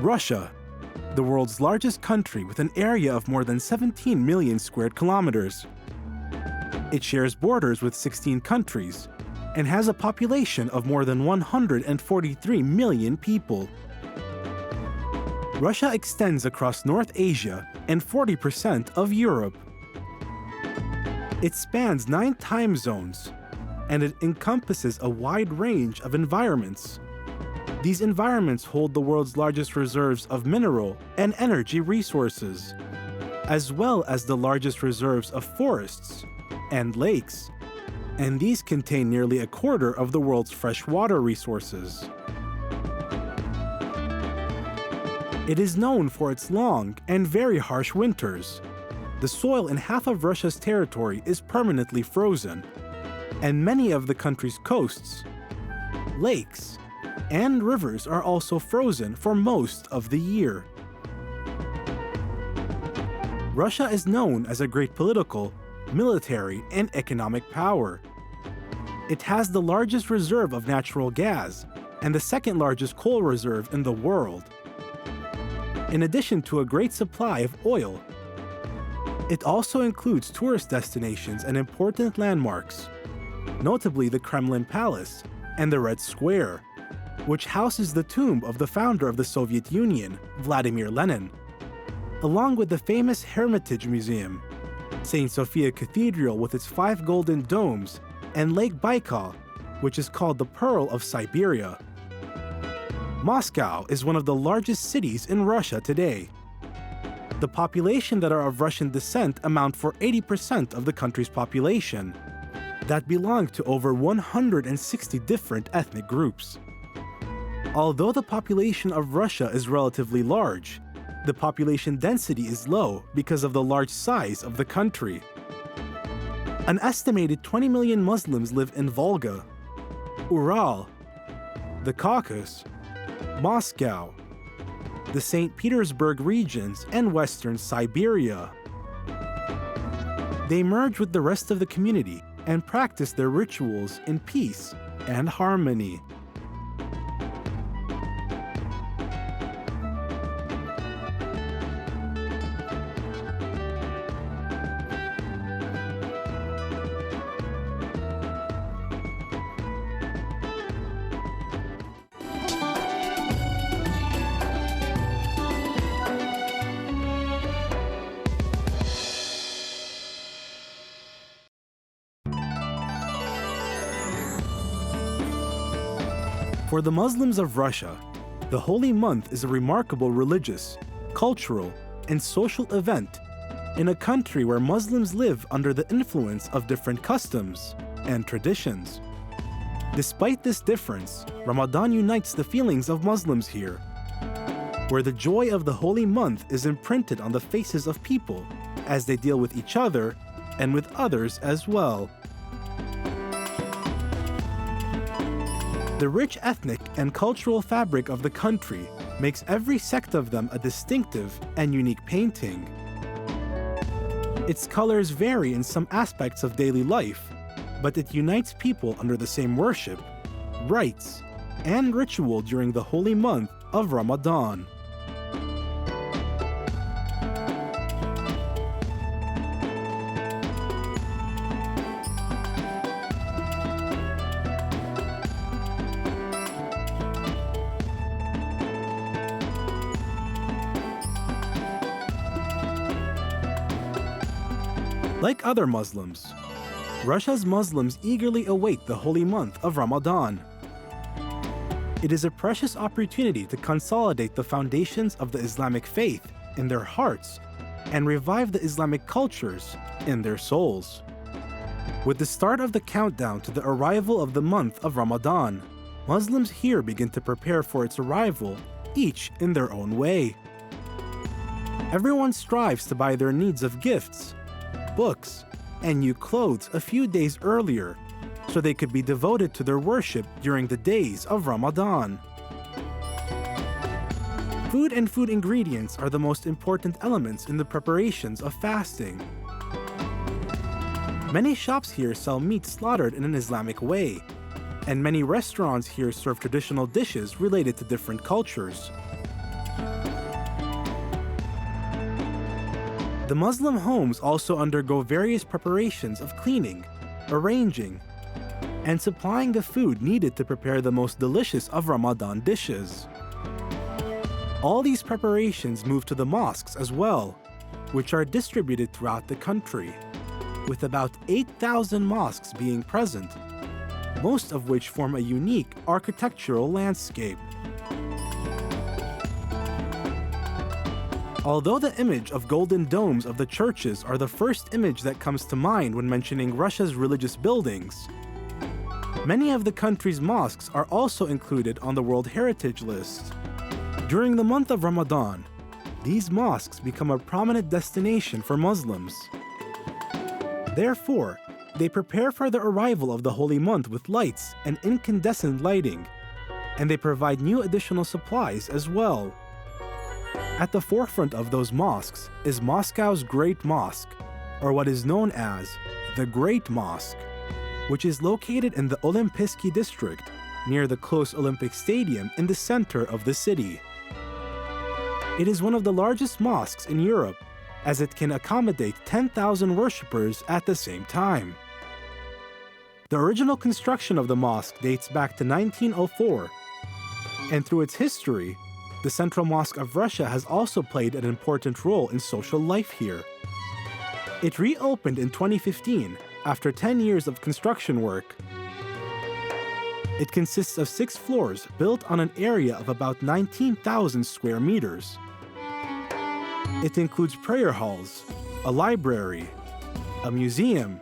Russia, the world's largest country with an area of more than 17 million square kilometers. It shares borders with 16 countries and has a population of more than 143 million people. Russia extends across North Asia and 40% of Europe. It spans 9 time zones, and it encompasses a wide range of environments. These environments hold the world's largest reserves of mineral and energy resources, as well as the largest reserves of forests and lakes, and these contain nearly a quarter of the world's freshwater resources. It is known for its long and very harsh winters. The soil in half of Russia's territory is permanently frozen, and many of the country's coasts, lakes, and rivers are also frozen for most of the year. Russia is known as a great political, military, and economic power. It has the largest reserve of natural gas and the second largest coal reserve in the world. In addition to a great supply of oil, it also includes tourist destinations and important landmarks, notably the Kremlin Palace and the Red Square, which houses the tomb of the founder of the Soviet Union, Vladimir Lenin, along with the famous Hermitage Museum, St. Sophia Cathedral with its 5 golden domes, and Lake Baikal, which is called the Pearl of Siberia. Moscow is one of the largest cities in Russia today. The population that are of Russian descent amount for 80% of the country's population, that belong to over 160 different ethnic groups. Although the population of Russia is relatively large, the population density is low because of the large size of the country. An estimated 20 million Muslims live in Volga, Ural, the Caucasus, Moscow, the St. Petersburg regions, and western Siberia. They merge with the rest of the community and practice their rituals in peace and harmony. For the Muslims of Russia, the holy month is a remarkable religious, cultural, and social event in a country where Muslims live under the influence of different customs and traditions. Despite this difference, Ramadan unites the feelings of Muslims here, where the joy of the holy month is imprinted on the faces of people as they deal with each other and with others as well. The rich ethnic and cultural fabric of the country makes every sect of them a distinctive and unique painting. Its colors vary in some aspects of daily life, but it unites people under the same worship, rites, and ritual during the holy month of Ramadan. Like other Muslims, Russia's Muslims eagerly await the holy month of Ramadan. It is a precious opportunity to consolidate the foundations of the Islamic faith in their hearts and revive the Islamic cultures in their souls. With the start of the countdown to the arrival of the month of Ramadan, Muslims here begin to prepare for its arrival, each in their own way. Everyone strives to buy their needs of gifts, books, and new clothes a few days earlier so they could be devoted to their worship during the days of Ramadan. Food and food ingredients are the most important elements in the preparations of fasting. Many shops here sell meat slaughtered in an Islamic way, and many restaurants here serve traditional dishes related to different cultures. The Muslim homes also undergo various preparations of cleaning, arranging, and supplying the food needed to prepare the most delicious of Ramadan dishes. All these preparations move to the mosques as well, which are distributed throughout the country, with about 8,000 mosques being present, most of which form a unique architectural landscape. Although the image of golden domes of the churches are the first image that comes to mind when mentioning Russia's religious buildings, many of the country's mosques are also included on the World Heritage List. During the month of Ramadan, these mosques become a prominent destination for Muslims. Therefore, they prepare for the arrival of the holy month with lights and incandescent lighting, and they provide new additional supplies as well. At the forefront of those mosques is Moscow's Great Mosque, or what is known as the Great Mosque, which is located in the Olympijski district, near the close Olympic Stadium in the center of the city. It is one of the largest mosques in Europe, as it can accommodate 10,000 worshippers at the same time. The original construction of the mosque dates back to 1904, and through its history, the Central Mosque of Russia has also played an important role in social life here. It reopened in 2015 after 10 years of construction work. It consists of 6 floors built on an area of about 19,000 square meters. It includes prayer halls, a library, a museum,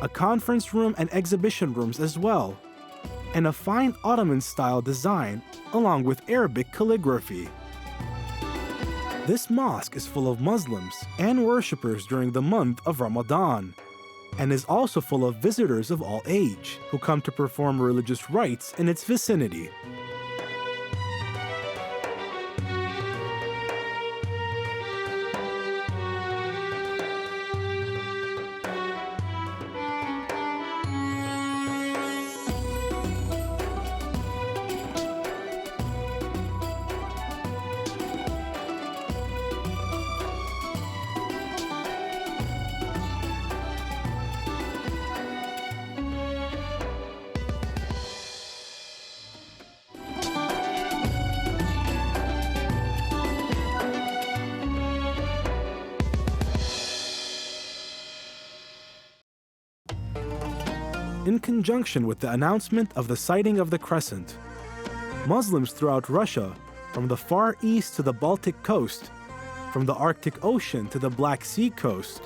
a conference room and exhibition rooms as well, and a fine Ottoman-style design along with Arabic calligraphy. This mosque is full of Muslims and worshippers during the month of Ramadan, and is also full of visitors of all age who come to perform religious rites in its vicinity. In conjunction with the announcement of the sighting of the crescent, Muslims throughout Russia, from the Far East to the Baltic coast, from the Arctic Ocean to the Black Sea coast,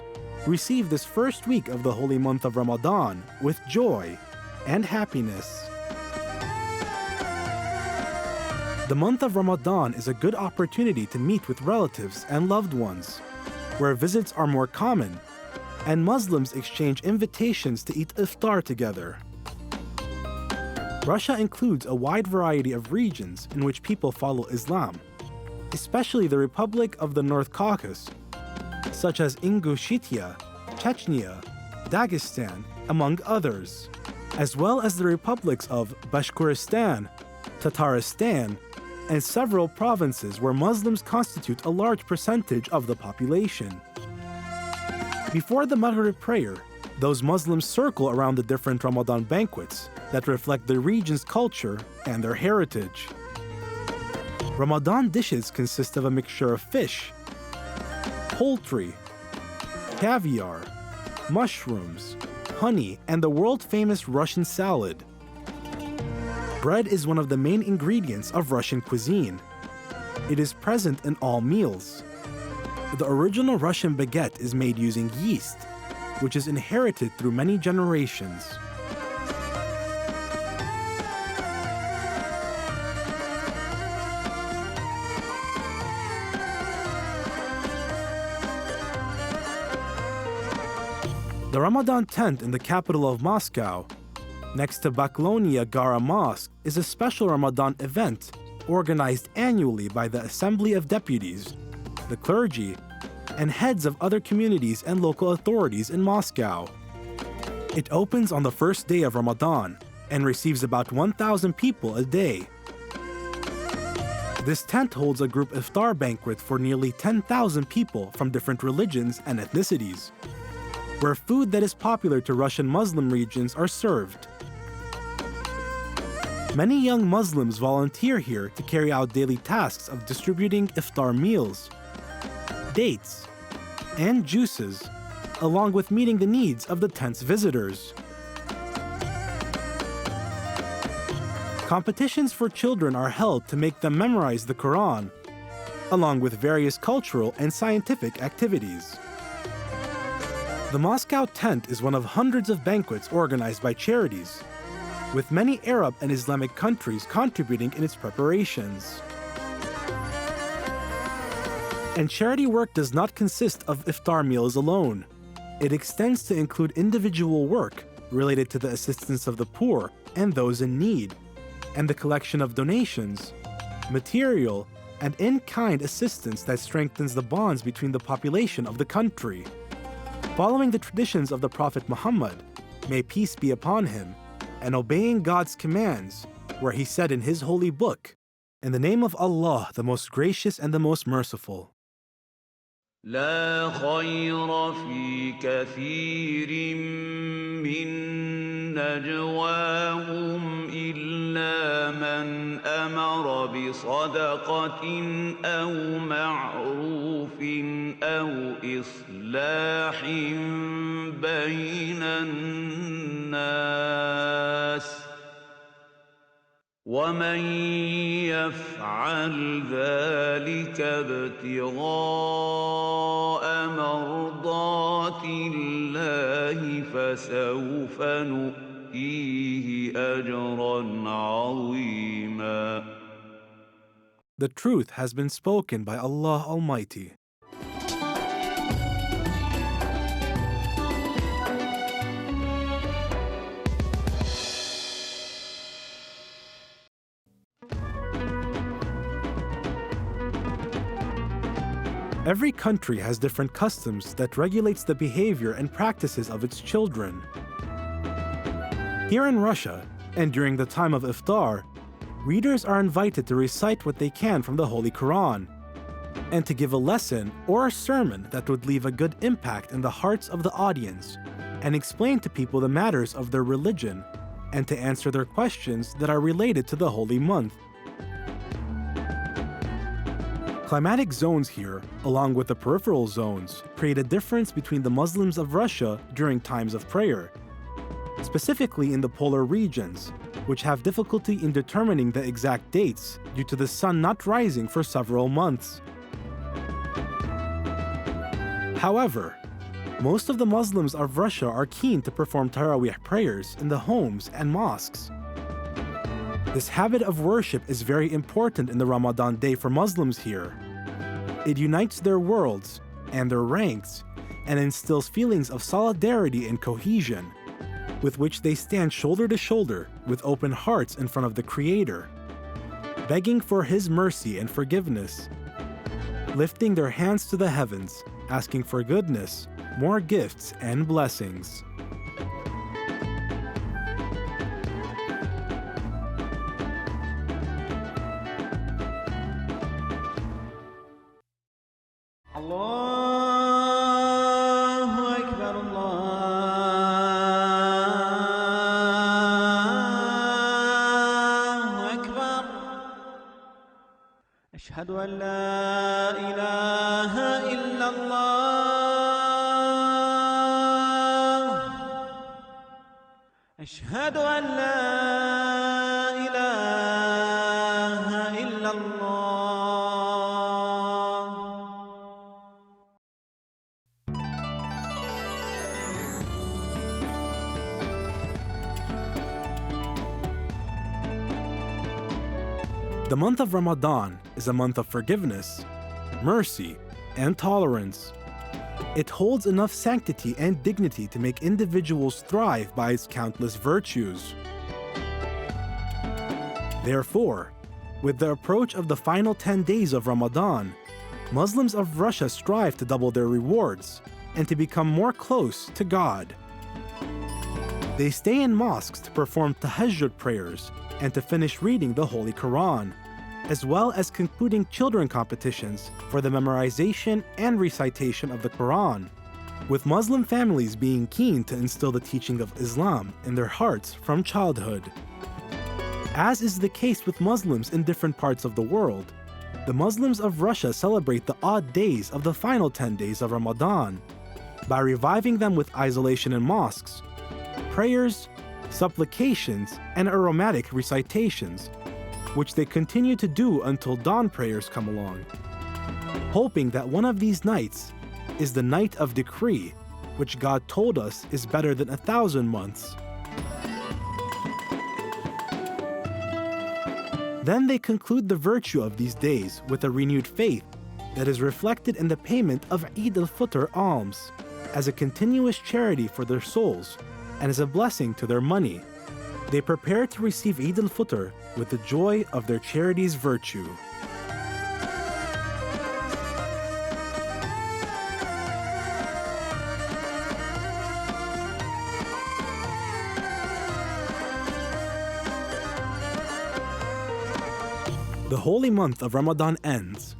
receive this first week of the holy month of Ramadan with joy and happiness. The month of Ramadan is a good opportunity to meet with relatives and loved ones, where visits are more common, and Muslims exchange invitations to eat iftar together. Russia includes a wide variety of regions in which people follow Islam, especially the Republic of the North Caucasus, such as Ingushetia, Chechnya, Dagestan, among others, as well as the republics of Bashkortostan, Tatarstan, and several provinces where Muslims constitute a large percentage of the population. Before the Maghrib prayer, those Muslims circle around the different Ramadan banquets that reflect the region's culture and their heritage. Ramadan dishes consist of a mixture of fish, poultry, caviar, mushrooms, honey, and the world-famous Russian salad. Bread is one of the main ingredients of Russian cuisine. It is present in all meals. The original Russian baguette is made using yeast, which is inherited through many generations. The Ramadan tent in the capital of Moscow, next to Bakloniya Gara Mosque, is a special Ramadan event organized annually by the Assembly of Deputies, the clergy, and heads of other communities and local authorities in Moscow. It opens on the first day of Ramadan and receives about 1,000 people a day. This tent holds a group iftar banquet for nearly 10,000 people from different religions and ethnicities, where food that is popular to Russian Muslim regions are served. Many young Muslims volunteer here to carry out daily tasks of distributing iftar meals, dates, and juices, along with meeting the needs of the tent's visitors. Competitions for children are held to make them memorize the Quran, along with various cultural and scientific activities. The Moscow tent is one of hundreds of banquets organized by charities, with many Arab and Islamic countries contributing in its preparations. And charity work does not consist of iftar meals alone. It extends to include individual work related to the assistance of the poor and those in need, and the collection of donations, material, and in-kind assistance that strengthens the bonds between the population of the country. Following the traditions of the Prophet Muhammad, may peace be upon him, and obeying God's commands, where he said in his holy book, "In the name of Allah, the most gracious and the most merciful." لا خير في كثير من نجواهم إلا من أمر بصدقة أو معروف أو إصلاح بين الناس ومن يفعل ذلك ابتغاء مرضات الله فسوف نؤتيه أجرا عظيما. The truth has been spoken by Allah Almighty. Every country has different customs that regulates the behavior and practices of its children. Here in Russia, and during the time of iftar, readers are invited to recite what they can from the Holy Quran, and to give a lesson or a sermon that would leave a good impact in the hearts of the audience, and explain to people the matters of their religion, and to answer their questions that are related to the holy month. Climatic zones here, along with the peripheral zones, create a difference between the Muslims of Russia during times of prayer, specifically in the polar regions, which have difficulty in determining the exact dates due to the sun not rising for several months. However, most of the Muslims of Russia are keen to perform Taraweeh prayers in the homes and mosques. This habit of worship is very important in the Ramadan day for Muslims here. It unites their worlds and their ranks and instills feelings of solidarity and cohesion, with which they stand shoulder to shoulder with open hearts in front of the Creator, begging for His mercy and forgiveness, lifting their hands to the heavens, asking for goodness, more gifts and blessings. أشهد أن لا إله إلا الله أشهد أن لا إله إلا الله. The month of Ramadan is a month of forgiveness, mercy, and tolerance. It holds enough sanctity and dignity to make individuals thrive by its countless virtues. Therefore, with the approach of the final 10 days of Ramadan, Muslims of Russia strive to double their rewards and to become more close to God. They stay in mosques to perform tahajjud prayers and to finish reading the Holy Quran, as well as concluding children competitions for the memorization and recitation of the Quran, with Muslim families being keen to instill the teaching of Islam in their hearts from childhood. As is the case with Muslims in different parts of the world, the Muslims of Russia celebrate the odd days of the final 10 days of Ramadan by reviving them with isolation in mosques, prayers, supplications, and aromatic recitations, which they continue to do until dawn prayers come along, hoping that one of these nights is the night of decree, which God told us is better than 1,000 months. Then they conclude the virtue of these days with a renewed faith that is reflected in the payment of Eid al-Fitr alms as a continuous charity for their souls and as a blessing to their money. They prepare to receive Eid al-Fitr with the joy of their charity's virtue. The holy month of Ramadan ends,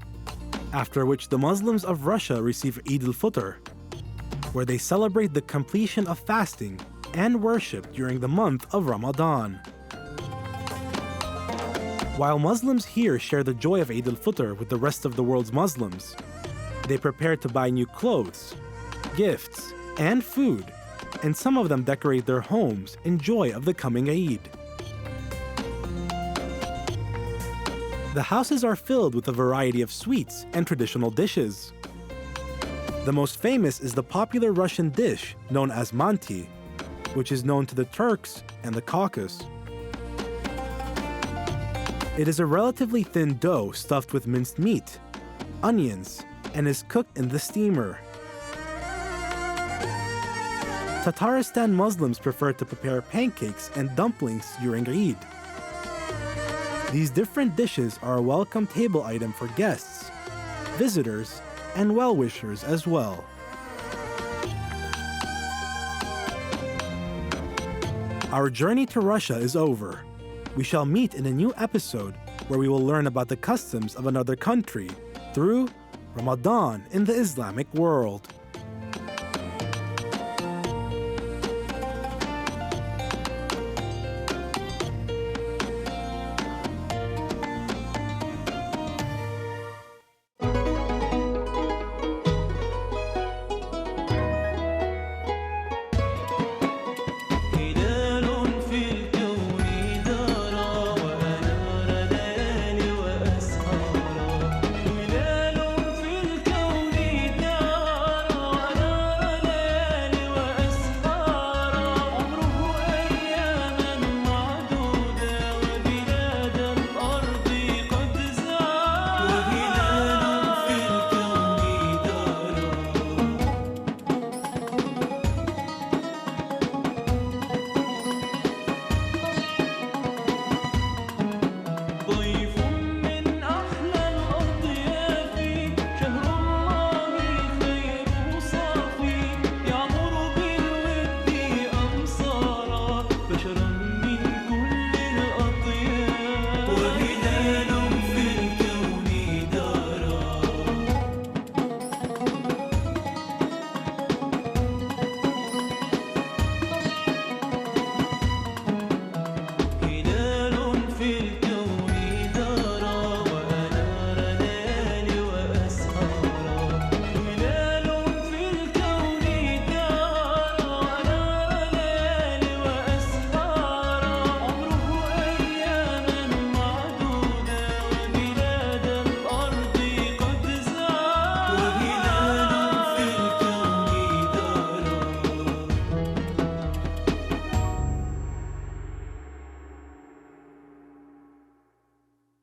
after which the Muslims of Russia receive Eid al-Fitr, where they celebrate the completion of fasting and worship during the month of Ramadan. While Muslims here share the joy of Eid al-Fitr with the rest of the world's Muslims, they prepare to buy new clothes, gifts, and food, and some of them decorate their homes in joy of the coming Eid. The houses are filled with a variety of sweets and traditional dishes. The most famous is the popular Russian dish known as manti, which is known to the Turks and the Caucasus. It is a relatively thin dough stuffed with minced meat, onions, and is cooked in the steamer. Tatarstan Muslims prefer to prepare pancakes and dumplings during Eid. These different dishes are a welcome table item for guests, visitors, and well-wishers as well. Our journey to Russia is over. We shall meet in a new episode where we will learn about the customs of another country through Ramadan in the Islamic world.